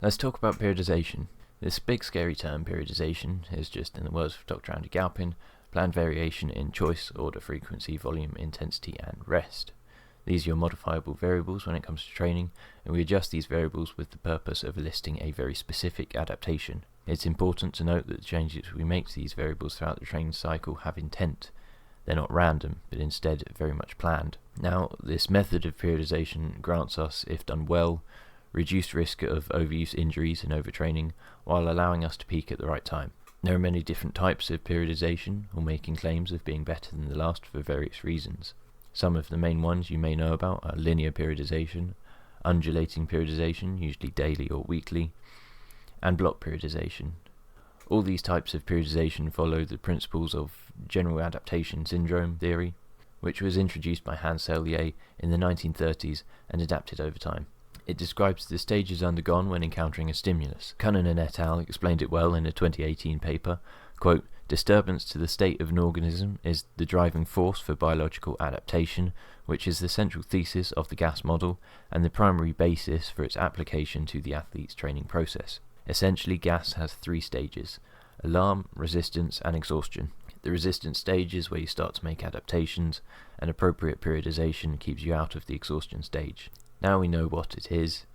Let's talk about periodization. This big scary term, periodization, is just, in the words of Dr. Andy Galpin, planned variation in choice, order, frequency, volume, intensity, and rest. These are your modifiable variables when it comes to training, and we adjust these variables with the purpose of eliciting a very specific adaptation. It's important to note that the changes we make to these variables throughout the training cycle have intent. They're not random, but instead very much planned. Now, this method of periodization grants us, if done well, reduced risk of overuse injuries and overtraining, while allowing us to peak at the right time. There are many different types of periodization, all making claims of being better than the last for various reasons. Some of the main ones you may know about are linear periodization, undulating periodization, usually daily or weekly, and block periodization. All these types of periodization follow the principles of general adaptation syndrome theory, which was introduced by Hans Selye in the 1930s and adapted over time. It describes the stages undergone when encountering a stimulus. Cunnan and et al. Explained it well in a 2018 paper. Quote, "Disturbance to the state of an organism is the driving force for biological adaptation, which is the central thesis of the GAS model and the primary basis for its application to the athlete's training process. Essentially, GAS has three stages: alarm, resistance, and exhaustion. The resistance stage is where you start to make adaptations, and appropriate periodization keeps you out of the exhaustion stage. Now we know what it is,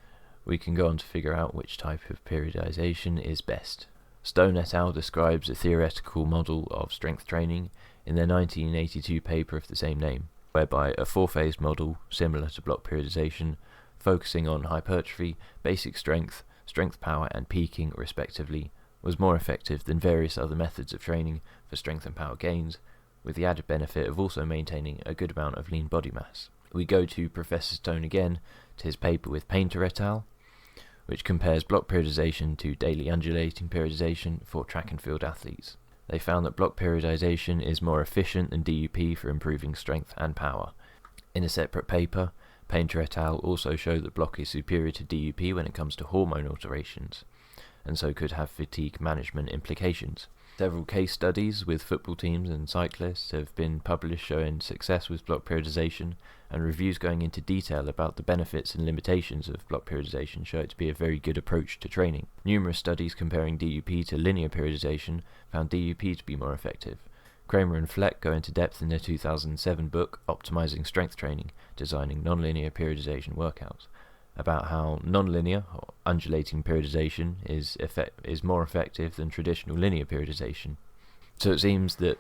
we can go on to figure out which type of periodization is best." Stone et al. Describes a theoretical model of strength training in their 1982 paper of the same name, whereby a four-phase model, similar to block periodization, focusing on hypertrophy, basic strength, strength power, and peaking, respectively, was more effective than various other methods of training for strength and power gains, with the added benefit of also maintaining a good amount of lean body mass. We go to Professor Stone again, to his paper with Painter et al., which compares block periodization to daily undulating periodization for track and field athletes. They found that block periodization is more efficient than DUP for improving strength and power. In a separate paper, Painter et al. Also show that block is superior to DUP when it comes to hormone alterations, and so could have fatigue management implications. Several case studies with football teams and cyclists have been published showing success with block periodization, and reviews going into detail about the benefits and limitations of block periodization show it to be a very good approach to training. Numerous studies comparing DUP to linear periodization found DUP to be more effective. Kramer and Fleck go into depth in their 2007 book, Optimizing Strength Training, Designing Nonlinear Periodization Workouts, about how nonlinear or undulating periodization is more effective than traditional linear periodization. So it seems that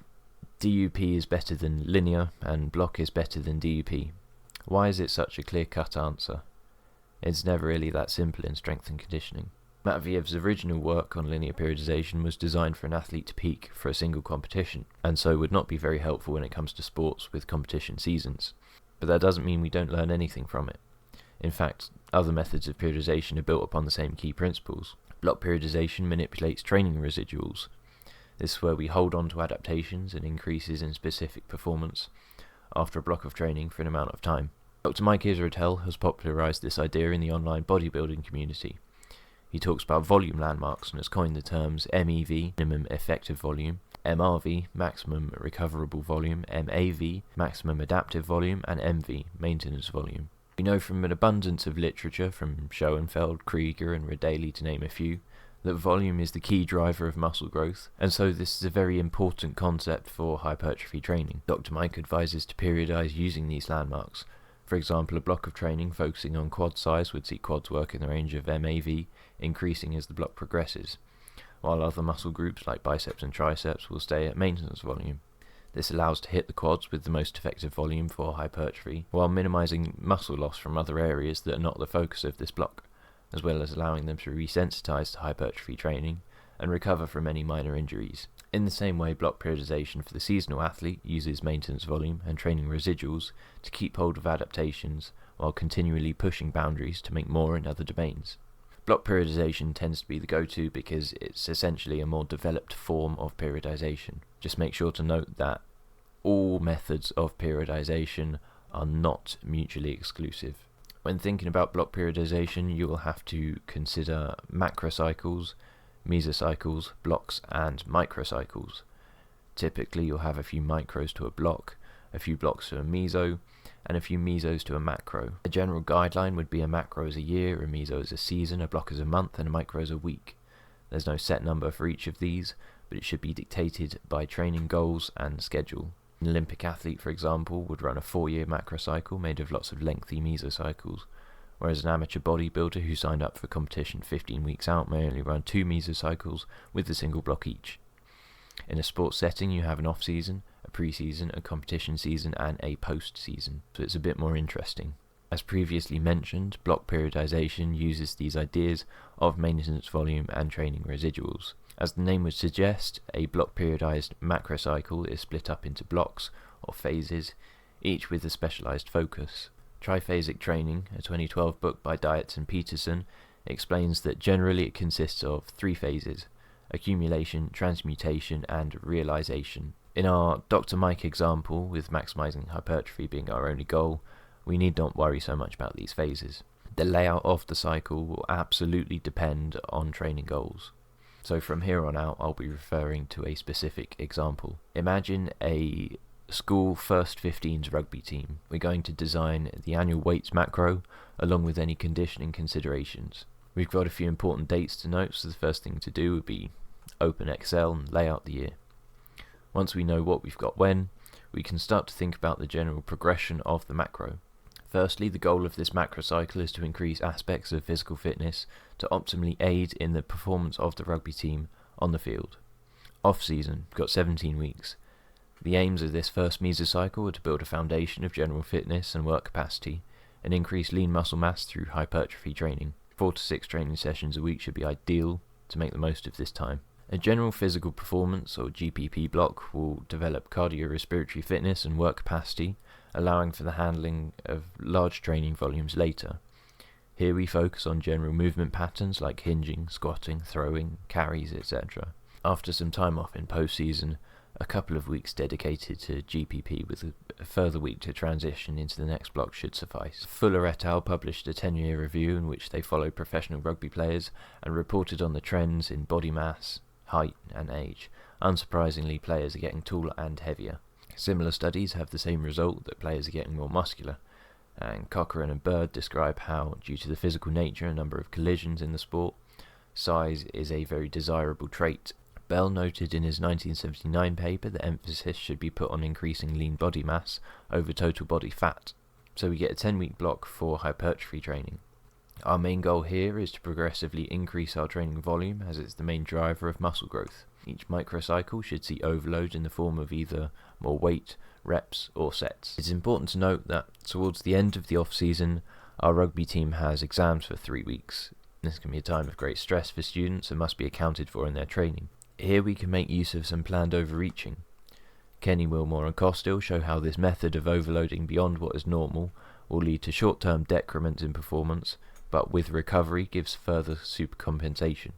DUP is better than linear and block is better than DUP. Why is it such a clear-cut answer? It's never really that simple in strength and conditioning. Matviev's original work on linear periodization was designed for an athlete to peak for a single competition, and so would not be very helpful when it comes to sports with competition seasons. But that doesn't mean we don't learn anything from it. In fact, other methods of periodization are built upon the same key principles. Block periodization manipulates training residuals. This is where we hold on to adaptations and increases in specific performance after a block of training for an amount of time. Dr. Mike Israetel has popularized this idea in the online bodybuilding community. He talks about volume landmarks and has coined the terms MEV, minimum effective volume, MRV, maximum recoverable volume, MAV, maximum adaptive volume, and MV, maintenance volume. We know from an abundance of literature from Schoenfeld, Krieger, and Radaley, to name a few, that volume is the key driver of muscle growth, and so this is a very important concept for hypertrophy training. Dr. Mike advises to periodize using these landmarks. For example, a block of training focusing on quad size would see quads work in the range of MAV, increasing as the block progresses, while other muscle groups like biceps and triceps will stay at maintenance volume. This allows to hit the quads with the most effective volume for hypertrophy, while minimizing muscle loss from other areas that are not the focus of this block, as well as allowing them to resensitize to hypertrophy training and recover from any minor injuries. In the same way, block periodization for the seasonal athlete uses maintenance volume and training residuals to keep hold of adaptations while continually pushing boundaries to make more in other domains. Block periodization tends to be the go-to because it's essentially a more developed form of periodization. Just make sure to note that all methods of periodization are not mutually exclusive. When thinking about block periodization, you will have to consider macrocycles, mesocycles, blocks, and microcycles. Typically, you'll have a few micros to a block, a few blocks to a meso, and a few mesos to a macro. A general guideline would be a macro as a year, a meso as a season, a block as a month, and a micro as a week. There's no set number for each of these, but it should be dictated by training goals and schedule. An Olympic athlete, for example, would run a 4-year macro cycle made of lots of lengthy mesocycles, whereas an amateur bodybuilder who signed up for competition 15 weeks out may only run 2 mesocycles with a single block each. In a sports setting, you have an off-season, a pre-season, a competition season, and a post-season, so it's a bit more interesting. As previously mentioned, block periodization uses these ideas of maintenance volume and training residuals. As the name would suggest, a block periodized macrocycle is split up into blocks or phases, each with a specialized focus. Triphasic Training, a 2012 book by Dietz and Peterson, explains that generally it consists of 3 phases: accumulation, transmutation, and realization. In our Dr. Mike example, with maximizing hypertrophy being our only goal, we need not worry so much about these phases. The layout of the cycle will absolutely depend on training goals. So from here on out, I'll be referring to a specific example. Imagine a school first 15s rugby team. We're going to design the annual weights macro along with any conditioning considerations. We've got a few important dates to note, so the first thing to do would be open Excel and lay out the year. Once we know what we've got when, we can start to think about the general progression of the macro. Firstly, the goal of this macro cycle is to increase aspects of physical fitness to optimally aid in the performance of the rugby team on the field. Off-season, we've got 17 weeks. The aims of this first mesocycle are to build a foundation of general fitness and work capacity, and increase lean muscle mass through hypertrophy training. 4 to 6 training sessions a week should be ideal to make the most of this time. A general physical performance, or GPP block, will develop cardiorespiratory fitness and work capacity, allowing for the handling of large training volumes later. Here we focus on general movement patterns like hinging, squatting, throwing, carries, etc. After some time off in post-season, a couple of weeks dedicated to GPP with a further week to transition into the next block should suffice. Fuller et al. Published a 10-year review in which they followed professional rugby players and reported on the trends in body mass, height and age. Unsurprisingly, players are getting taller and heavier. Similar studies have the same result, that players are getting more muscular, and Cochrane and Bird describe how, due to the physical nature and number of collisions in the sport, size is a very desirable trait. Bell noted in his 1979 paper that emphasis should be put on increasing lean body mass over total body fat, so we get a 10-week block for hypertrophy training. Our main goal here is to progressively increase our training volume, as it's the main driver of muscle growth. Each microcycle should see overload in the form of either more weight, reps, or sets. It's important to note that towards the end of the off-season, our rugby team has exams for 3 weeks. This can be a time of great stress for students and must be accounted for in their training. Here we can make use of some planned overreaching. Kenny, Wilmore and Costill show how this method of overloading beyond what is normal will lead to short-term decrements in performance, but with recovery gives further supercompensation.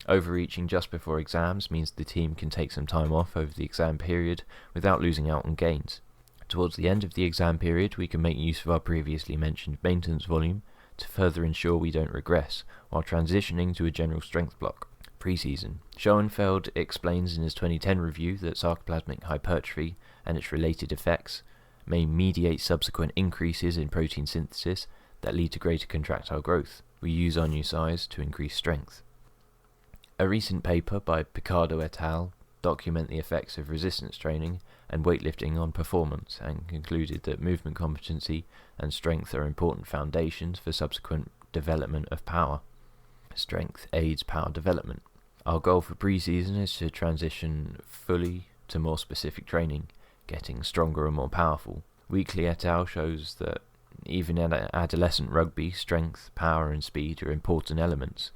Overreaching just before exams means the team can take some time off over the exam period without losing out on gains. Towards the end of the exam period, we can make use of our previously mentioned maintenance volume to further ensure we don't regress while transitioning to a general strength block. Pre-season. Schoenfeld explains in his 2010 review that sarcoplasmic hypertrophy and its related effects may mediate subsequent increases in protein synthesis that lead to greater contractile growth. We use our new size to increase strength. A recent paper by Picardo et al. Document the effects of resistance training and weightlifting on performance, and concluded that movement competency and strength are important foundations for subsequent development of power. Strength aids power development. Our goal for pre-season is to transition fully to more specific training, getting stronger and more powerful. Weekly et al. Shows that even in adolescent rugby, strength, power and speed are important elements,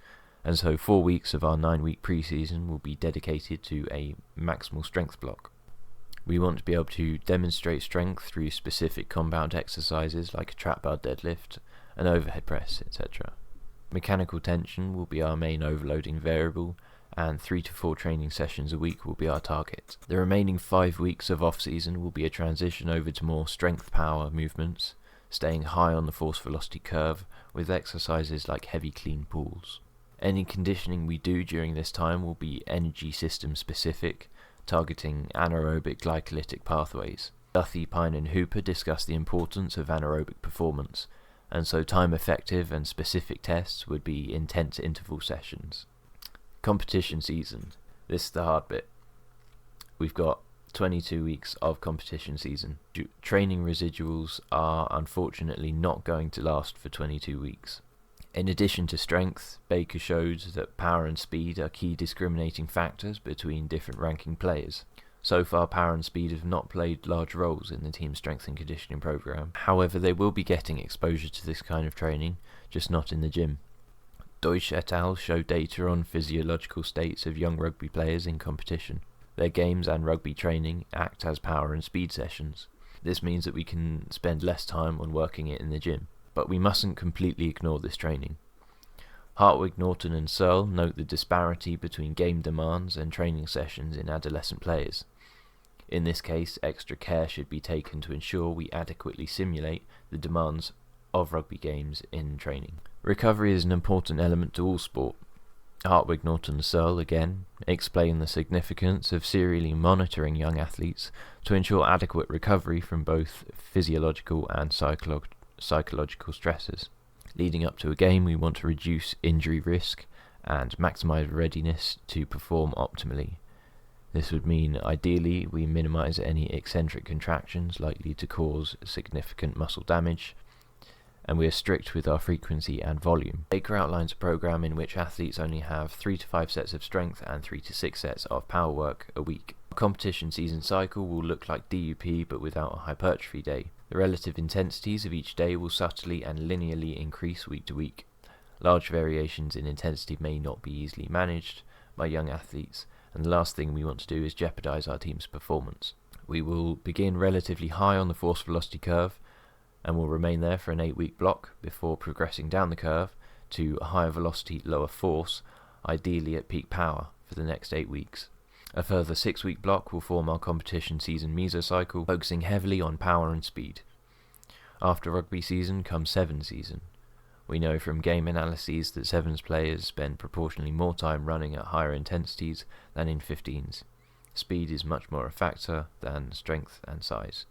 and so 4 weeks of our 9-week pre-season will be dedicated to a maximal strength block. We want to be able to demonstrate strength through specific compound exercises like a trap bar deadlift, an overhead press, etc. Mechanical tension will be our main overloading variable, and 3 to 4 training sessions a week will be our target. The remaining 5 weeks of off-season will be a transition over to more strength-power movements, staying high on the force-velocity curve with exercises like heavy clean pulls. Any conditioning we do during this time will be energy system specific, targeting anaerobic glycolytic pathways. Duthie, Pine and Hooper discuss the importance of anaerobic performance, and so time-effective and specific tests would be intense interval sessions. Competition season. This is the hard bit. We've got 22 weeks of competition season. Training residuals are unfortunately not going to last for 22 weeks. In addition to strength, Baker showed that power and speed are key discriminating factors between different ranking players. So far, power and speed have not played large roles in the team's strength and conditioning program. However, they will be getting exposure to this kind of training, just not in the gym. Deutsch et al. Show data on physiological states of young rugby players in competition. Their games and rugby training act as power and speed sessions. This means that we can spend less time on working it in the gym. But we mustn't completely ignore this training. Hartwig, Norton and Searle note the disparity between game demands and training sessions in adolescent players. In this case, extra care should be taken to ensure we adequately simulate the demands of rugby games in training. Recovery is an important element to all sport. Hartwig, Norton and Searle again explain the significance of serially monitoring young athletes to ensure adequate recovery from both physiological and psychological stresses. Leading up to a game, we want to reduce injury risk and maximize readiness to perform optimally. This would mean, ideally, we minimize any eccentric contractions likely to cause significant muscle damage, and we are strict with our frequency and volume. Baker outlines a program in which athletes only have 3 to 5 sets of strength and 3 to 6 sets of power work a week. A competition season cycle will look like DUP but without a hypertrophy day. The relative intensities of each day will subtly and linearly increase week to week. Large variations in intensity may not be easily managed by young athletes, and the last thing we want to do is jeopardize our team's performance. We will begin relatively high on the force velocity curve and will remain there for an 8-week block before progressing down the curve to a higher velocity, lower force, ideally at peak power, for the next 8 weeks. A further 6-week block will form our competition season mesocycle, focusing heavily on power and speed. After rugby season comes sevens season. We know from game analyses that sevens players spend proportionally more time running at higher intensities than in 15s. Speed is much more a factor than strength and size.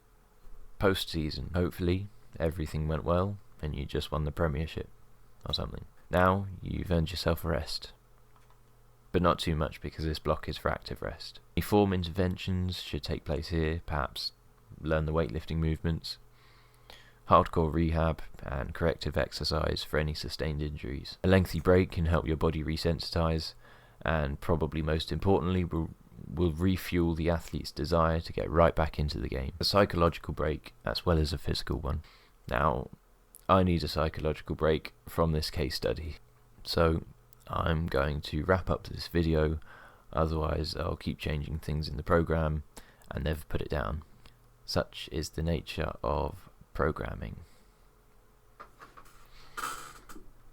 Post-season, hopefully everything went well and you just won the premiership or something. Now you've earned yourself a rest. But not too much, because this block is for active rest. Any form interventions should take place here, perhaps learn the weightlifting movements, hardcore rehab and corrective exercise for any sustained injuries. A lengthy break can help your body resensitize, and probably most importantly will refuel the athlete's desire to get right back into the game. A psychological break as well as a physical one. Now, I need a psychological break from this case study, so I'm going to wrap up this video, otherwise I'll keep changing things in the program and never put it down. Such is the nature of programming.